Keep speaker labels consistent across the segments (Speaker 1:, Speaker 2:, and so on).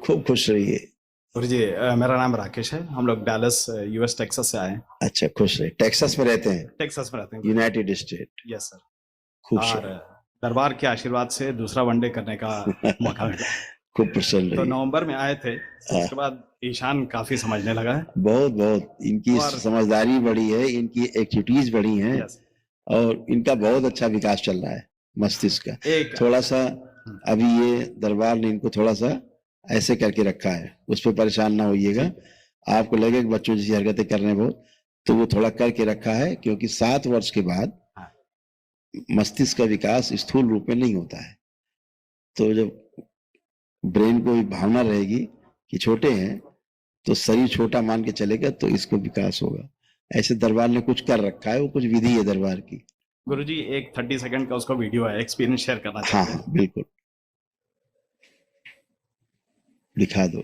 Speaker 1: खूब खुश रहिए।
Speaker 2: गुरुजी, मेरा नाम राकेश है। हम लोग डैलस यूएस टेक्सास से आए हैं।
Speaker 1: अच्छा, खुश रहिए। टेक्सास में रहते हैं?
Speaker 2: टेक्सास में रहते हैं।
Speaker 1: United state.
Speaker 2: Yes sir.
Speaker 1: खूब
Speaker 2: और
Speaker 1: रहिए।
Speaker 2: दरबार के आशीर्वाद से दूसरा वनडे करने का मौका मिला।
Speaker 1: खूब प्रसन्न
Speaker 2: तो
Speaker 1: रहिए।
Speaker 2: नवंबर में आए थे, उसके बाद ईशान काफी समझने लगा है।
Speaker 1: बहुत बहुत इनकी
Speaker 2: और
Speaker 1: समझदारी बढ़ी है, इनकी एक्टिविटीज बढ़ी हैं।
Speaker 2: यस,
Speaker 1: और इनका बहुत अच्छा विकास चल रहा है मस्तिष्क का।
Speaker 2: एक
Speaker 1: थोड़ा सा अभी ये दरबार ने इनको थोड़ा सा ऐसे करके रखा है, उस पर परेशान ना होइएगा। आपको लगे कि बच्चों जैसी हरकतें कर रहे हैं बहुत, तो वो थोड़ा करके रखा है, क्योंकि 7 वर्ष के बाद
Speaker 2: हाँ,
Speaker 1: मस्तिष्क का विकास स्थूल रूप में नहीं होता है। तो जब ब्रेन को भावना रहेगी कि छोटे हैं, तो शरीर छोटा मान के चलेगा, तो इसको विकास होगा। ऐसे दरबार ने कुछ कर रखा है, वो कुछ विधि है दरबार की।
Speaker 2: गुरुजी एक 30 सेकंड का उसका वीडियो है, एक्सपीरियंस शेयर करना
Speaker 1: हाँ
Speaker 2: चाहते
Speaker 1: हाँ,
Speaker 2: हैं।
Speaker 1: बिल्कुल, दिखा दो।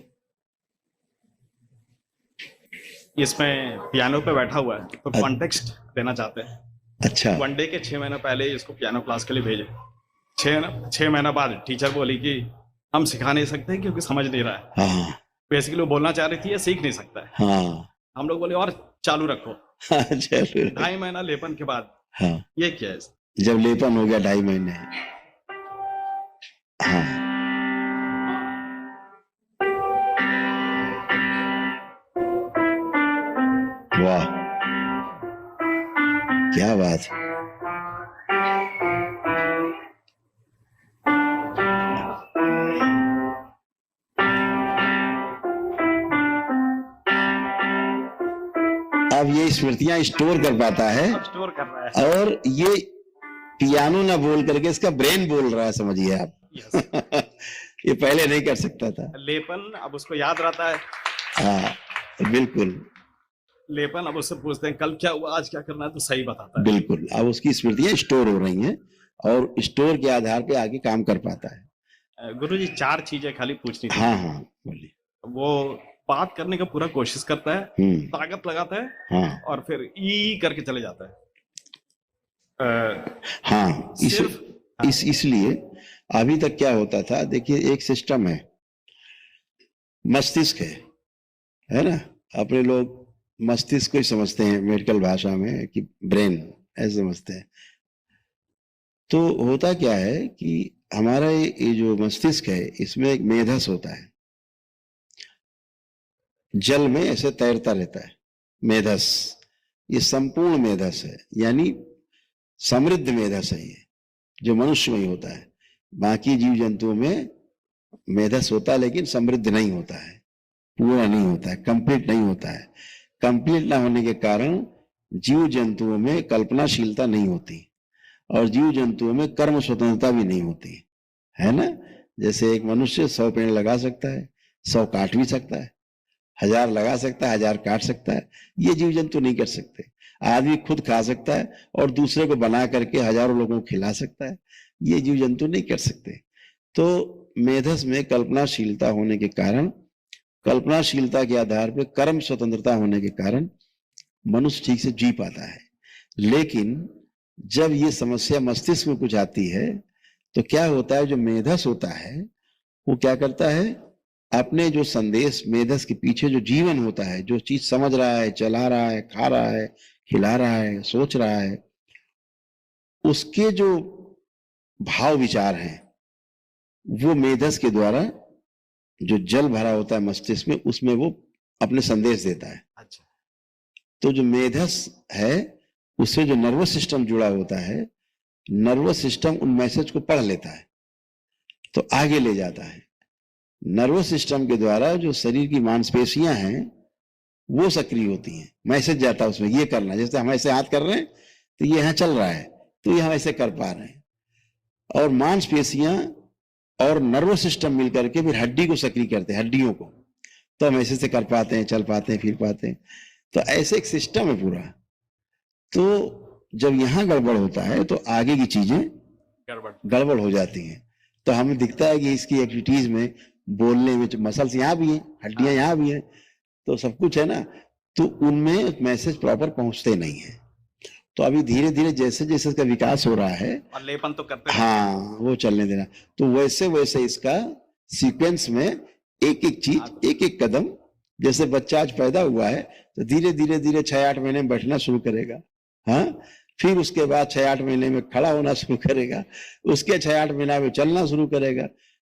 Speaker 2: इसमें पियानो पे बैठा हुआ है, तो कॉन्टेक्स्ट देना चाहते हैं।
Speaker 1: अच्छा,
Speaker 2: वनडे के 6 महीने पहले इसको पियानो क्लास के लिए भेजे। 6 महीना बाद टीचर बोली कि हम सिखा नहीं सकते क्योंकि समझ नहीं रहा है।
Speaker 1: हाँ
Speaker 2: बेसिकली वो बोलना चाह रही थी, ये सीख नहीं सकता है।
Speaker 1: हाँ
Speaker 2: हम लोग बोले और चालू रखो।
Speaker 1: हाँ, चलो।
Speaker 2: 2.5 महीना लेपन के बाद
Speaker 1: हाँ,
Speaker 2: ये क्या है?
Speaker 1: जब लेपन हो गया 2.5 महीने। हाँ, वाह, क्या बात है। अब ये स्मृतियां स्टोर कर पाता है,
Speaker 2: स्टोर कर रहा है।
Speaker 1: और ये पियानो ना बोल करके इसका ब्रेन बोल रहा है, समझिए आप।
Speaker 2: यस।
Speaker 1: ये पहले नहीं कर सकता था।
Speaker 2: लेपन अब उसको याद रहता है।
Speaker 1: हाँ, बिल्कुल
Speaker 2: लेपन अब उससे पूछते हैं कल क्या हुआ, आज क्या करना है, तो सही बताता है।
Speaker 1: बिल्कुल। अब उसकी स्मृतियां स्टोर हो रही हैं, और स्टोर के आधार पे आगे काम कर पाता है।
Speaker 2: गुरुजी 4 चीजें खाली पूछनी थी।
Speaker 1: हाँ हाँ, बोलिए।
Speaker 2: वो बात करने का पूरा कोशिश करता है, ताकत लगाता है,
Speaker 1: हाँ
Speaker 2: और फिर ई करके चले जाता है।
Speaker 1: हाँ,
Speaker 2: सिर्फ
Speaker 1: इसलिए अभी तक क्या होता था, देखिए, एक सिस्टम है, मस्तिष्क है ना। अपने लोग मस्तिष्क को ही समझते हैं मेडिकल भाषा में कि ब्रेन, ऐसे समझते हैं। तो होता क्या है कि हमारा ये जो मस्तिष्क है, इसमें एक मेधस होता है, जल में ऐसे तैरता रहता है। मेधस, ये संपूर्ण मेधस है, यानी समृद्ध मेधस है ये, जो मनुष्य में ही होता है। बाकी जीव जंतुओं में मेधस होता है, लेकिन समृद्ध नहीं होता है, पूरा नहीं होता है, कंप्लीट नहीं होता है। कंप्लीट ना होने के कारण जीव जंतुओं में कल्पनाशीलता नहीं होती, और जीव जंतुओं में कर्म स्वतंत्रता भी नहीं होती है ना। जैसे एक मनुष्य 100 पेड़ लगा सकता है, 100 काट भी सकता है, 1000 लगा सकता है, 1000 काट सकता है। ये जीव जंतु नहीं कर सकते। आदमी खुद खा सकता है और दूसरे को बना करके हजारों लोगों को खिला सकता है, ये जीव जंतु नहीं कर सकते। तो मेधस में कल्पनाशीलता होने के कारण, कल्पनाशीलता के आधार पर कर्म स्वतंत्रता होने के कारण मनुष्य ठीक से जी पाता है। लेकिन जब ये समस्या मस्तिष्क में कुछ आती है, तो क्या होता है, जो मेधस होता है वो क्या करता है, अपने जो संदेश, मेधस के पीछे जो जीवन होता है, जो चीज समझ रहा है, चला रहा है, खा रहा है, खिला रहा है, सोच रहा है, उसके जो भाव विचार हैं, वो मेधस के द्वारा, जो जल भरा होता है मस्तिष्क में, उसमें वो अपने संदेश देता है।
Speaker 2: अच्छा।
Speaker 1: तो जो मेधस है, उससे जो नर्वस सिस्टम जुड़ा होता है, नर्वस सिस्टम उन मैसेज को पढ़ लेता है, तो आगे ले जाता है। नर्वस सिस्टम के द्वारा जो शरीर की मांसपेशियां हैं, वो सक्रिय होती हैं, मैसेज जाता है उसमें, ये करना। जैसे हम ऐसे हाथ कर रहे हैं, तो ये यहाँ चल रहा है, तो ये हम ऐसे कर पा रहे हैं। और मांसपेशियां और नर्वस सिस्टम मिलकर के फिर हड्डी को सक्रिय करते हैं, हड्डियों को, तो हम ऐसे से कर पाते हैं, चल पाते हैं, फिर पाते हैं। तो ऐसे एक सिस्टम है पूरा। तो जब यहाँ गड़बड़ होता है, तो आगे की चीजें गड़बड़ हो जाती हैं। तो हमें दिखता है कि इसकी एक्टिविटीज में, बोलने में, मसल्स यहाँ भी हैं, हड्डियां यहाँ भी हैं, तो सब कुछ है ना, तो उनमें मैसेज प्रॉपर पहुंचते नहीं है। तो अभी धीरे धीरे जैसे जैसे इसका विकास हो रहा है,
Speaker 2: और लेपन तो करते हैं।
Speaker 1: हाँ, वो चलने देना, तो वैसे वैसे इसका सीक्वेंस में एक एक चीज, एक एक कदम, जैसे बच्चा आज पैदा हुआ है तो धीरे धीरे धीरे 6-8 महीने में बैठना शुरू करेगा, हाँ, फिर उसके बाद 6-8 महीने में खड़ा होना शुरू करेगा, उसके 6-8 महीना में चलना शुरू करेगा,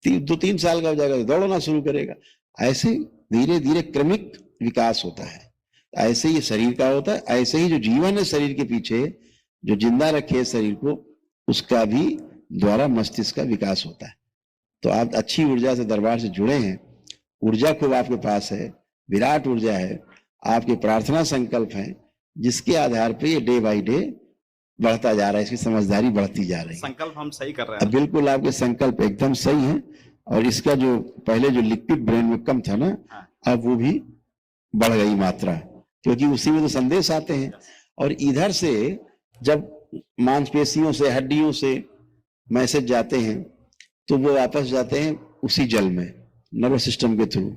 Speaker 1: 2-3 साल का हो जाएगा तो दौड़ना शुरू करेगा। ऐसे धीरे धीरे क्रमिक विकास होता है। ऐसे ही शरीर का होता है, ऐसे ही जो जीवन है शरीर के पीछे, जो जिंदा रखे शरीर को, उसका भी द्वारा मस्तिष्क का विकास होता है। तो आप अच्छी ऊर्जा से दरबार से जुड़े हैं, ऊर्जा खूब आपके पास है, विराट ऊर्जा है, आपके प्रार्थना संकल्प हैं, जिसके आधार पर ये डे बाई डे बढ़ता जा रहा है, इसकी समझदारी बढ़ती जा रही है।
Speaker 2: संकल्प हम सही कर रहे हैं।
Speaker 1: बिल्कुल आपके संकल्प एकदम सही है। और इसका जो पहले जो लिक्विड ब्रेन में कम था ना, अब वो भी बढ़ गई मात्रा, क्योंकि उसी में तो संदेश आते हैं। और इधर से जब मांसपेशियों से, हड्डियों से मैसेज जाते हैं तो वो वापस जाते हैं उसी जल में, नर्वस सिस्टम के थ्रू,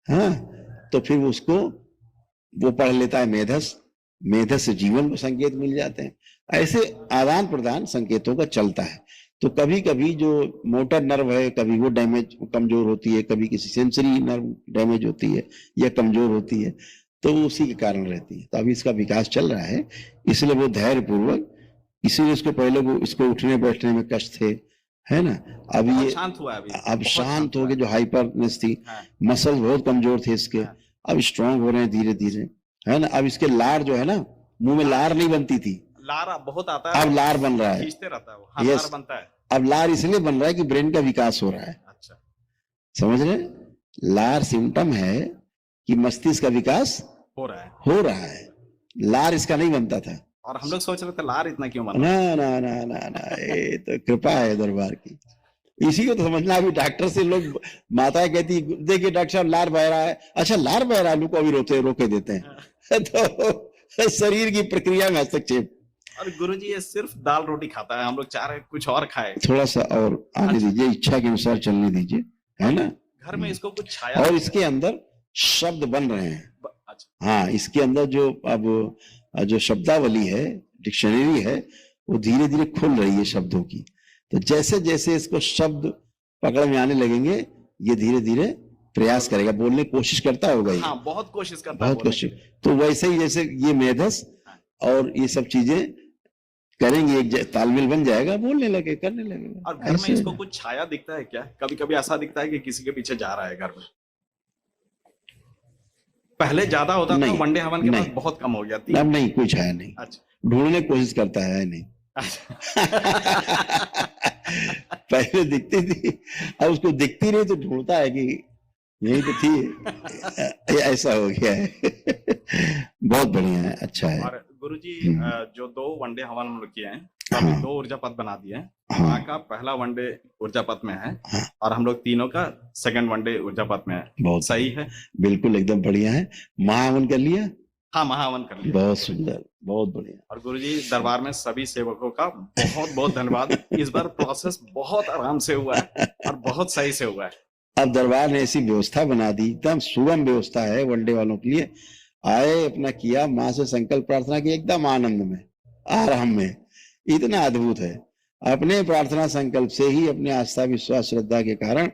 Speaker 1: हाँ, तो फिर उसको वो पढ़ लेता है मेधस, मेधस से जीवन को संकेत मिल जाते हैं। ऐसे आदान प्रदान संकेतों का चलता है। तो कभी कभी जो मोटर नर्व है, कभी वो डैमेज कमजोर होती है, कभी किसी सेंसरी नर्व डैमेज होती है या कमजोर होती है, तो वो उसी के कारण रहती है। तो अभी इसका विकास चल रहा है, इसलिए वो धैर्य पूर्वक, इसीलिए उसको पहले वो इसको उठने बैठने में कष्ट थे, है ना, अभी ये
Speaker 2: शांत हुआ है,
Speaker 1: अब शांत हो गए। जो हाइपरनेस थी, मसल्स बहुत कमजोर थे इसके, अब स्ट्रांग हो रहे हैं धीरे धीरे, है ना। अब इसके लार जो है ना, मुंह में लार नहीं बनती थी,
Speaker 2: लार बहुत आता है,
Speaker 1: अब लार बन रहा है,
Speaker 2: खींचते रहता है वो, हाँ,
Speaker 1: यस,
Speaker 2: लार बनता है।
Speaker 1: अब लार इसलिए बन रहा है कि ब्रेन का विकास हो रहा है।
Speaker 2: अच्छा,
Speaker 1: समझ रहे, लार सिम्टम है कि मस्तिष्क का विकास
Speaker 2: हो रहा
Speaker 1: है, लार इसका नहीं बनता था।
Speaker 2: और हम लोग सोच रहे थे लार इतना क्यों बन
Speaker 1: रहा है? ना ना ना ना, ये तो कृपा है दरबार की। इसी को तो समझना। अभी डॉक्टर से लोग, माताएं कहती देखिए डॉक्टर साहब लार बह रहा है, अच्छा लार बह रहा है, लोग को अभी रोके देते हैं। तो शरीर की प्रक्रिया में हस्तक्षेप।
Speaker 2: और गुरुजी ये सिर्फ दाल रोटी खाता है, हम लोग चाह रहे कुछ और खाए, थोड़ा
Speaker 1: सा और आने दीजिए, इच्छा के अनुसार चलने दीजिए, है ना।
Speaker 2: घर में इसको कुछ छाया,
Speaker 1: और इसके अंदर शब्द बन रहे हैं। अच्छा, हाँ, इसके अंदर जो अब जो शब्दावली है, डिक्शनरी है, वो धीरे धीरे खुल रही है शब्दों की। तो जैसे जैसे इसको शब्द पकड़ में आने लगेंगे, ये धीरे धीरे प्रयास करेगा, बोलने की कोशिश करता होगा।
Speaker 2: हाँ, बहुत कोशिश करता है,
Speaker 1: बहुत कोशिश। तो वैसे ही जैसे ये मेधस और ये सब चीजें करेंगे, एक तालमेल बन जाएगा, बोलने लगे, करने लगेगा।
Speaker 2: और घर में इसको कुछ छाया दिखता है क्या? कभी कभी ऐसा दिखता है कि किसी के पीछे जा रहा है घर में। पहले ज्यादा होता था, वनडे हवन के बाद बहुत कम हो गया।
Speaker 1: अब नहीं, कुछ है नहीं। अच्छा, ढूंढने की कोशिश करता है नहीं। पहले दिखती थी, अब उसको दिखती नहीं तो ढूंढता है कि यही तो थी। ऐसा हो गया है। बहुत बढ़िया है, अच्छा है।
Speaker 2: और गुरुजी जो 2 वनडे हवन हम लोग किए हैं, अभी 2 ऊर्जा पथ बना दिए हैं। वहाँ का पहला वनडे ऊर्जा पथ में है, और हम लोग तीनों का सेकंड वनडे ऊर्जा पथ में है। बहुत सही है, बिल्कुल एकदम बढ़िया है। महाहवन कर लिया? हाँ, महाहवन कर लिया। बहुत सुंदर, बहुत बढ़िया। और गुरुजी दरबार में सभी सेवकों का बहुत बहुत धन्यवाद। इस बार प्रोसेस बहुत आराम से हुआ है और बहुत सही से हुआ है। अब दरबार ने ऐसी व्यवस्था बना दी, एकदम सुगम व्यवस्था है वनडे वालों के लिए। आए, अपना किया, माँ से संकल्प प्रार्थना की, एकदम आनंद में, आराम में, इतना अद्भुत है। अपने प्रार्थना संकल्प से ही, अपने आस्था विश्वास श्रद्धा के कारण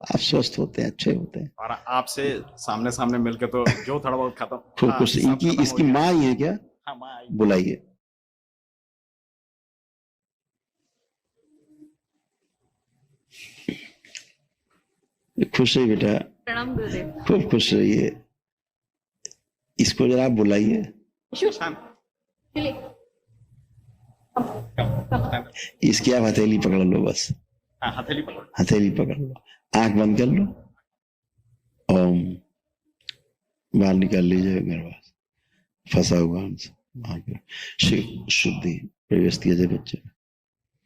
Speaker 2: आप स्वस्थ होते हैं, अच्छे होते हैं। और आपसे सामने सामने मिलकर तो जो थोड़ा बहुत खत्म, खूब खुश। इनकी इसकी माँ ही है क्या? हाँ, माँ। बुलाइए। खुश रहिए बेटा, प्रणाम गुरुदेव, खूब खुश रहिए। इसको जरा आप बुलाइए। इसकी आप हथेली पकड़ लो बस। हथेली पकड़ लो, आंख बंद कर लो, ओम, बाहर निकाल लीजिए गर्भाशय, फंसा हुआ हमसे, शिव शुद्धि प्रवेश किया जाए, बच्चे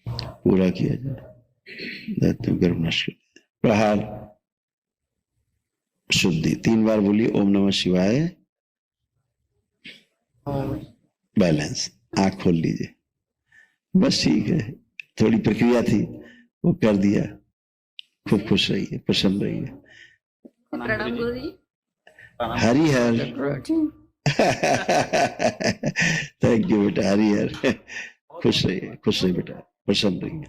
Speaker 2: पूरा किया जाए, गर्भ नष्ट, प्रहार शुद्धि। 3 बार बोलिए ओम नमः शिवाय। बैलेंस, आंख खोल लीजिए, बस ठीक है। थोड़ी प्रक्रिया थी, वो कर दिया। खूब खुश रहिए, प्रसन्न रहिए। प्रणाम गुरुजी। हरि हर। थैंक यू बेटा, हरि हर। खुश रहिए बेटा, प्रसन्न रहिए।